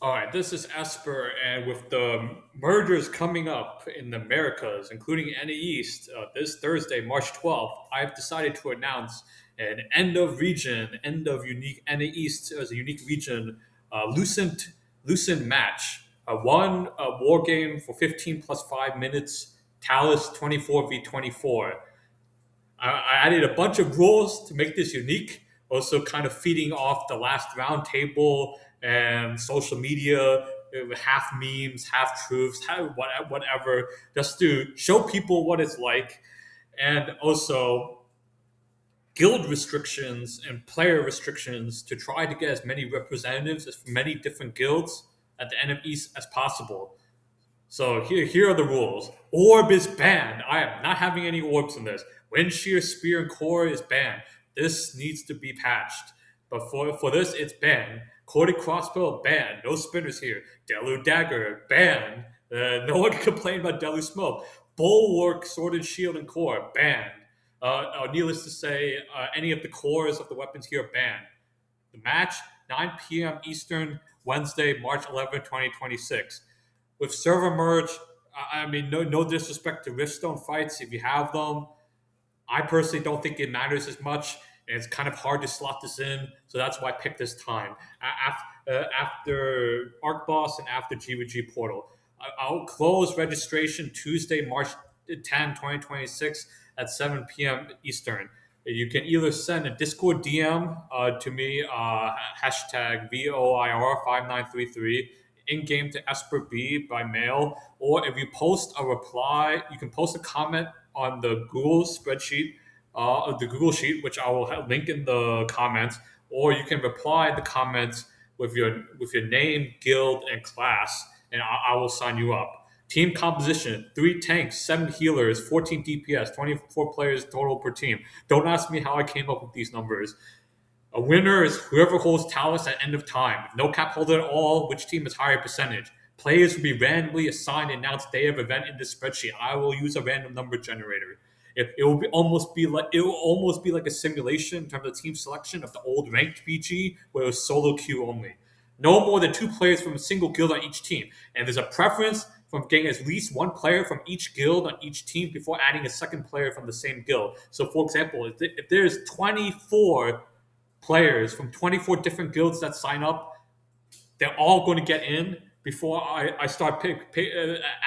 All right, this is Esper, and with the mergers coming up in the Americas, including NA East, this Thursday, March 12th, I've decided to announce an end of unique NA East as a unique region, Lucent match. One war game for 15 plus 5 minutes, Talus 24v24. I added a bunch of rules to make this unique. Also, kind of feeding off the last roundtable and social media, half memes, half truths, whatever, just to show people what it's like, and also guild restrictions and player restrictions to try to get as many representatives as many different guilds at the end of East as possible. So here are the rules. Orb is banned. I am not having any orbs in this. Wind shear, spear, and core is banned. This needs to be patched. But for this, it's banned. Corded crossbow banned. No spinners here. Delu dagger banned. No one can complain about Delu smoke. Bulwark, sword and shield, and core banned. Needless to say, any of the cores of the weapons here are banned. The match 9 p.m. Eastern, Wednesday, March 11, 2026. With server merge, I mean, no disrespect to Riftstone fights if you have them. I personally don't think it matters as much, and it's kind of hard to slot this in, so that's why I picked this time after ARCHBOSS and after GVG Portal. I'll close registration Tuesday, March 10, 2026 at 7 p.m. Eastern. You can either send a Discord DM to me, hashtag VOIR5933, in game to Esper B by mail, or if you post a reply, you can post a comment on the Google spreadsheet, the Google sheet, which I will link in the comments, or you can reply the comments with your name, guild, and class, and I will sign you up. Team composition: 3 tanks, 7 healers, 14 DPS, 24 players total per team. Don't ask me how I came up with these numbers. A winner is whoever holds Talus at end of time. If no cap holder at all, which team has higher percentage? Players will be randomly assigned and announced day of event in this spreadsheet. I will use a random number generator. It will almost be like a simulation in terms of team selection of the old ranked BG, where it was solo queue only. No more than 2 players from a single guild on each team, and there's a preference from getting at least 1 player from each guild on each team before adding a second player from the same guild. So, for example, if there's 24 players from 24 different guilds that sign up, they're all going to get in before I start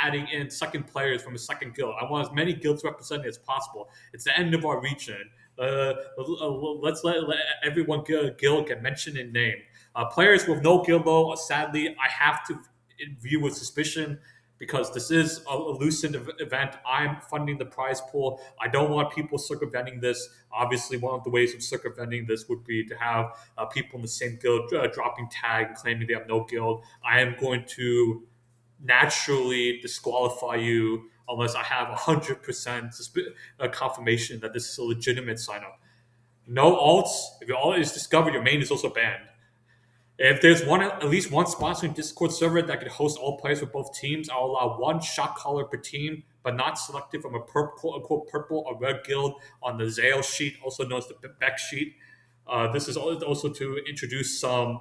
adding in second players from a second guild. I want as many guilds represented as possible. It's the end of our region. Let's let everyone guild get mentioned in name. Players with no guild, though, sadly, I have to view with suspicion because this is a Lucent event. I'm funding the prize pool. I don't want people circumventing this. Obviously, one of the ways of circumventing this would be to have people in the same guild dropping tag, claiming they have no guild. I am going to naturally disqualify you unless I have 100% confirmation that this is a legitimate sign up. No alts. If your alt is discovered, your main is also banned. If there's at least one sponsoring Discord server that can host all players for both teams, I'll allow 1 shot caller per team, but not selected from a quote unquote purple or red guild on the Zale sheet, also known as the Beck sheet. This is also to introduce some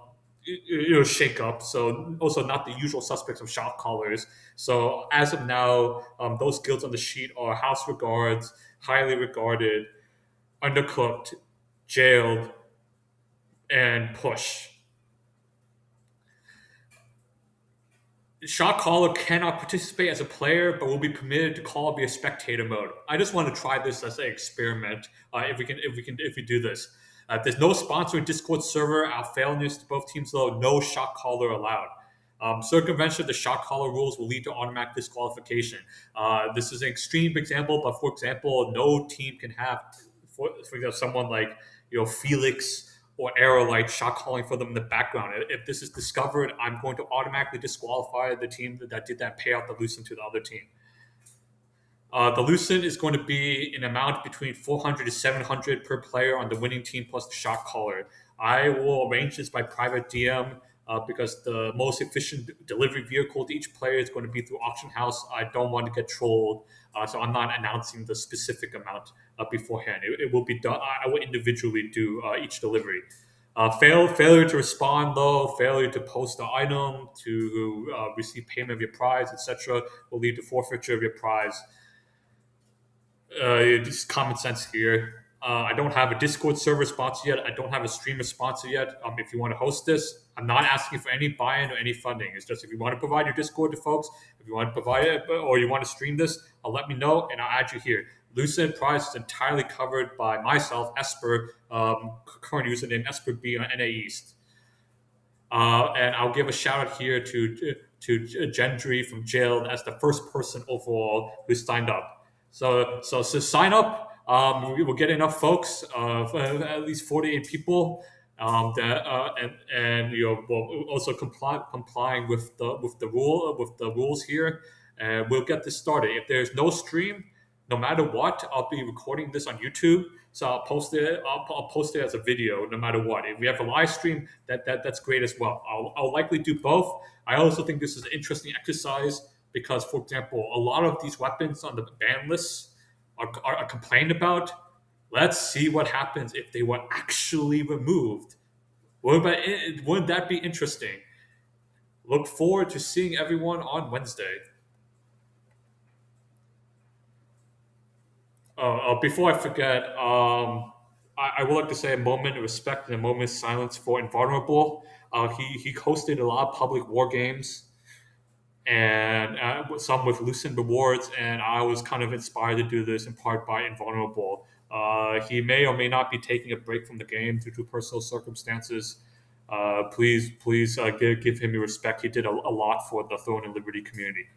shake up. So also not the usual suspects of shot callers. So as of now, those guilds on the sheet are House Regards, Highly Regarded, Undercooked, Jailed, and Push. Shot caller cannot participate as a player, but will be permitted to call via spectator mode. I just want to try this as an experiment. If we do this, there's no sponsoring Discord server. I'll fail news to both teams though. No shot caller allowed. Circumvention of the shot caller rules will lead to automatic disqualification. This is an extreme example, but for example, no team can have, for example, someone like Felix or Aerolite shot calling for them in the background. If this is discovered, I'm going to automatically disqualify the team that did that payout the Lucent to the other team. The Lucent is going to be an amount between 400 to 700 per player on the winning team plus the shot caller. I will arrange this by private DM because the most efficient delivery vehicle to each player is going to be through auction house. I don't want to get trolled, so I'm not announcing the specific amount beforehand. It will be done. I will individually do each delivery. Failure to respond though, failure to post the item, to receive payment of your prize, etc., will lead to forfeiture of your prize. Just common sense here. I don't have a Discord server sponsor yet. I don't have a streamer sponsor yet. If you want to host this, I'm not asking for any buy-in or any funding. It's just if you want to provide your Discord to folks, if you want to provide it, or you want to stream this, let me know and I'll add you here. Lucent prize is entirely covered by myself, Esper, current username Esper B on NA East. And I'll give a shout out here to Gendry from jail as the first person overall who signed up. So sign up. We will get enough folks, at least 48 people, and we'll also complying with the rules here, and we'll get this started. If there's no stream, no matter what, I'll be recording this on YouTube. So I'll post it. I'll post it as a video, no matter what. If we have a live stream, that's great as well. I'll likely do both. I also think this is an interesting exercise because, for example, a lot of these weapons on the ban lists are complained about. Let's see what happens if they were actually removed. Wouldn't that be interesting? Look forward to seeing everyone on Wednesday. Before I forget, I would like to say a moment of respect and a moment of silence for Invulnerable. He hosted a lot of public war games, and some with Lucent rewards, and I was kind of inspired to do this in part by Invulnerable. He may or may not be taking a break from the game due to personal circumstances. Please give him your respect. He did a lot for the Throne and Liberty community.